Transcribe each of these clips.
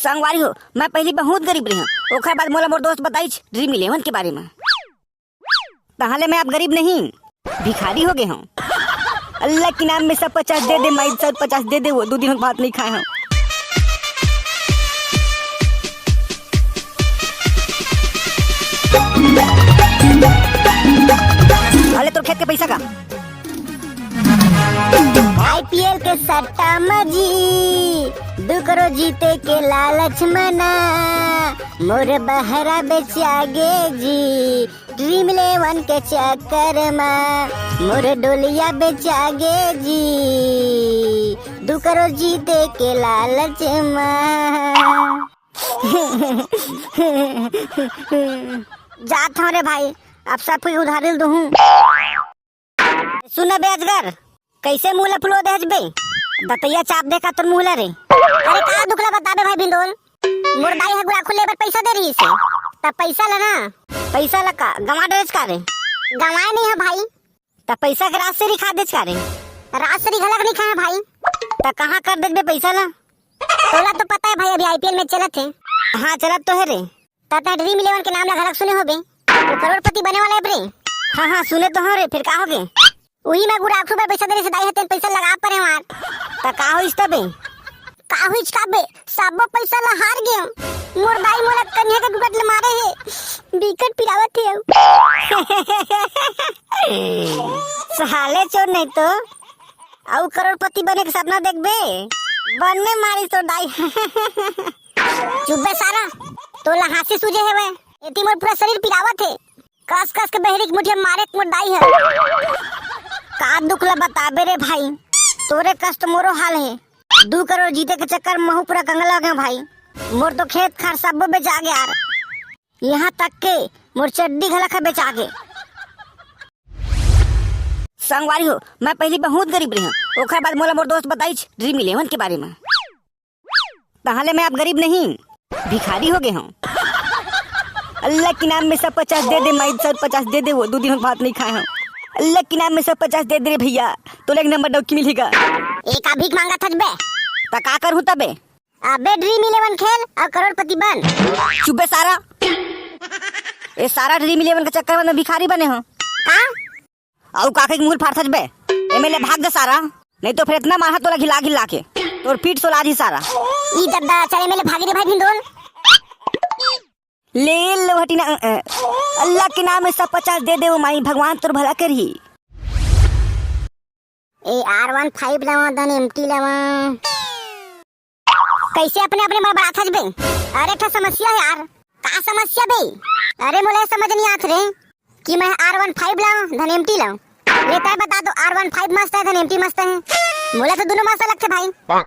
संगवारी हो, मैं पहली बहुत गरीब रही हूँ। ओखर बाद मोला मोर दोस्त बताई ड्रीम इलेवन के बारे में। तहाले मैं अब गरीब नहीं, भिखारी हो गए हूँ। अल्लाह के नाम में सब 50 दे दे, माई सब 50 दे दे। वो 2 दिन भात नहीं खाए हूँ। अरे तो खेत के पैसा का IPL के सट्टा मजी 2 करोड़ जीते के लालच मना मोर बहरा बेचागे जी ड्रीम इलेवन के चक्कर में मोर डोलिया बेचागे जी 2 करोड़ जीते के लालच में। जात हूँ रे भाई, अब सब कोई उधारी दूँ। सुन बेजगर, कैसे मुँह लफलो दहेज बे दतैया चाप देखा तो मुँह रे। अरे कहाँ दुखला बता बे भाई भिंडोल, मुर्दाई है गुड़ा खुले पैसा दे रही इसे तब पैसा लेना। पैसा लगा गंवा डेज का रे, गंवाए नहीं है भाई तब पैसा के रात से रिखा देच का रे, रात से रिखा नहीं खाया भाई तब कहाँ कर दे बे पैसा ला। तोला तो पता है भाई अभी IPL में चलत है। हाँ चलत तो है रे, तब ड्रीम इलेवन के नाम लगा सुने हो बे, तो करोड़पति बने वाला है बे। हाँ हाँ सुने तो हो रे, फिर का हो गए वही मैं गुड़ा रुपए पैसा देने से दाई हते पैसा लगा पड़े मार त का होइस तबे का होइस तबे सब पैसा ला हार गए मोर दाई मोला कन्या के गुगट ले मारे है बिकट पिरावत है। साले चोर नहीं तो आउ करोड़पति बने के सपना देखबे बनने मारी तो दाई। चुप बे सारा, तोला हाथ से सूझे है वे एती मोर पूरा शरीर पिरावत है, कस कस के बहरी के मुझे मारे के मोर दाई है। का दुखला बताबे रे भाई, तोरे कष्ट मोरो हाल है। 2 करोड़ जीते के चक्कर महू पूरा कंगला गया भाई, मोर तो खेत खार सब बेचा गया यार, यहाँ तक के मोर चड्डी घलक बेचा गए। संगवारी हो, मैं पहली बहुत गरीब रही हूँ। ओखर बाद मोला मोर दोस्त बताई ड्रीम इलेवन के बारे में। तहाले मैं अब गरीब नहीं, भिखारी हो गए हूँ। अल्लाह के नाम में सब 50 दे दे, माई सब 50 दे दे। वो 2 दिन भात नहीं खाए हूँ। अल्लाह के नाम में सब 50 दे दे भैया, तो एक नंबर डॉक्यूमेंट मिलेगा। एक भीख मांगा था बे ता का करूँ तबे? अबे ड्रीम इलेवन खेल और करोड़पति बन। चुप सारा, ये सारा ड्रीम इलेवन के चक्कर में भिखारी बने हो। हाँ और काके मुंह फाड़ बे एमएलए भाग दे सारा, नहीं तो फिर इतना मारा तो घिला घिला के तोर पीठ सोला दी सारा। ई दद्दा चले मेले भागी रे भाई भिंडोल ले लो हटीना। अल्लाह के नाम में सब 50 दे दे वो माई, भगवान तोर भला करही। ए R15 लवा दन एमटी लवा कैसे अपने अपने में बड़ा थज बे। अरे क्या समस्या है यार, का समस्या बे? अरे मोला समझ नहीं आत रे कि मैं R15 लाऊं धन एमटी लाऊं। लेता बता दो R15 मस्त है धन एमटी मस्त है, मोला तो दोनों मस्त लगते भाई।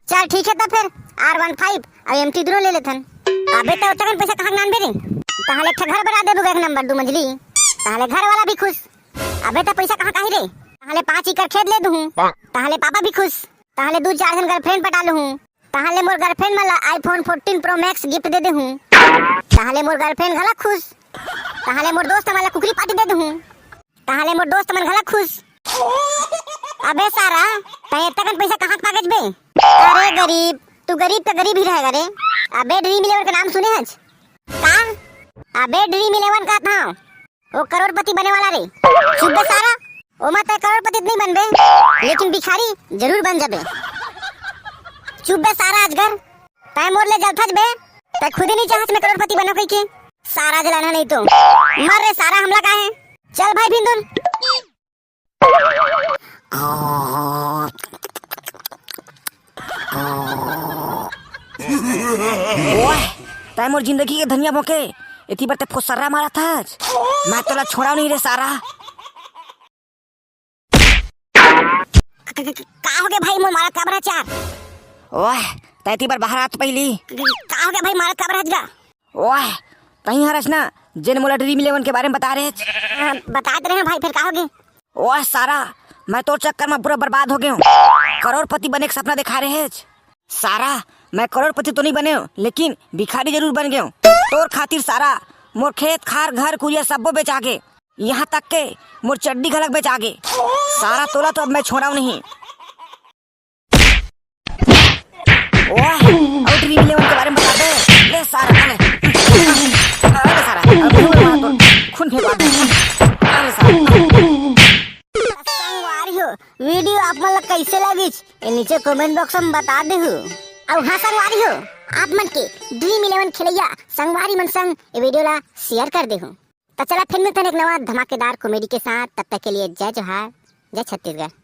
चल ठीक है तो फिर R15 और एमटी दोनों ले लेथन। अबे तो उतना पैसा कहाँ नान बेरे, तहाले एक घर बना दे दूंगा 1 नंबर 2 मंजिली, तहाले घर वाला भी खुश। अबे तो पैसा कहाँ काहे रे, तहाले 5 एकड़ खेत ले दूँ, तहाले पापा भी खुश, तहाले 2-4 जन गर्लफ्रेंड पटा लूँ, तहाले मोर गर्लफ्रेंड मला iPhone 14 Pro Max गिफ्ट दे दूँ, तहाले मोर गर्लफ्रेंड घला खुश, तहाले मोर दोस्त मला कुकरी पार्टी दे दूँ, तहाले मोर दोस्त मन घला खुश। अबे सारा तय तक पैसा कहाँ कागज बे? अरे गरीब, तू गरीब तो गरीब ही रहेगा रे। अबे ड्रीम इलेवन का नाम सुने हज का? अबे ड्रीम इलेवन का था वो करोड़पति बने वाला रे। चुप बे सारा, ओ मत करोड़पति नहीं बनबे लेकिन भिखारी जरूर बन जाबे। चुप बे सारा अजगर, तय मोर ले जलथज बे, तय खुद ही नहीं चाहत मैं करोड़पति बनो कह के। सारा जलाना नहीं तो मर रे सारा, हमला का है। चल भाई भिंडुल। ओए तय मोर जिंदगी के धनिया बोके इतनी बार ते फुसरा मारा था, मैं तोला छोड़ा नहीं रे सारा। का हो गया भाई मोर मारा कबरा चार? ओए तैती बार बाहर आत पहली का हो गया भाई मारा कबरा जा? ओए तही हरस ना जेन मोला ड्रीम इलेवन के बारे में बता रहे बता दे रहे हैं भाई, फिर का हो गया? ओए सारा मैं तोर चक्कर में पूरा बर्बाद हो गया हूँ। करोड़पति बने का सपना दिखा रहे हैं सारा, मैं करोड़पति तो नहीं बने हूँ लेकिन भिखारी जरूर बन गया हूँ। तोर खातिर सारा मोर खेत खार घर कुरिया सबो बेचा के, यहाँ तक के मोर चड्डी घलक बेचा के सारा, तोला तो अब मैं छोड़ाऊ नहीं। ओए और ड्रीम इलेवन के बारे में बता दे। वीडियो आप मन ला कैसे लगिच ए नीचे कमेंट बॉक्स में बता देहु। और हाँ संगवारी हो, आप मन के ड्रीम 11 खेलैया संगवारी मन संग ये वीडियो ला शेयर कर देहु। तो चला फिर मिलते हैं एक नवा धमाकेदार कॉमेडी के साथ, तब तक के लिए जय जोहार, जय छत्तीसगढ़।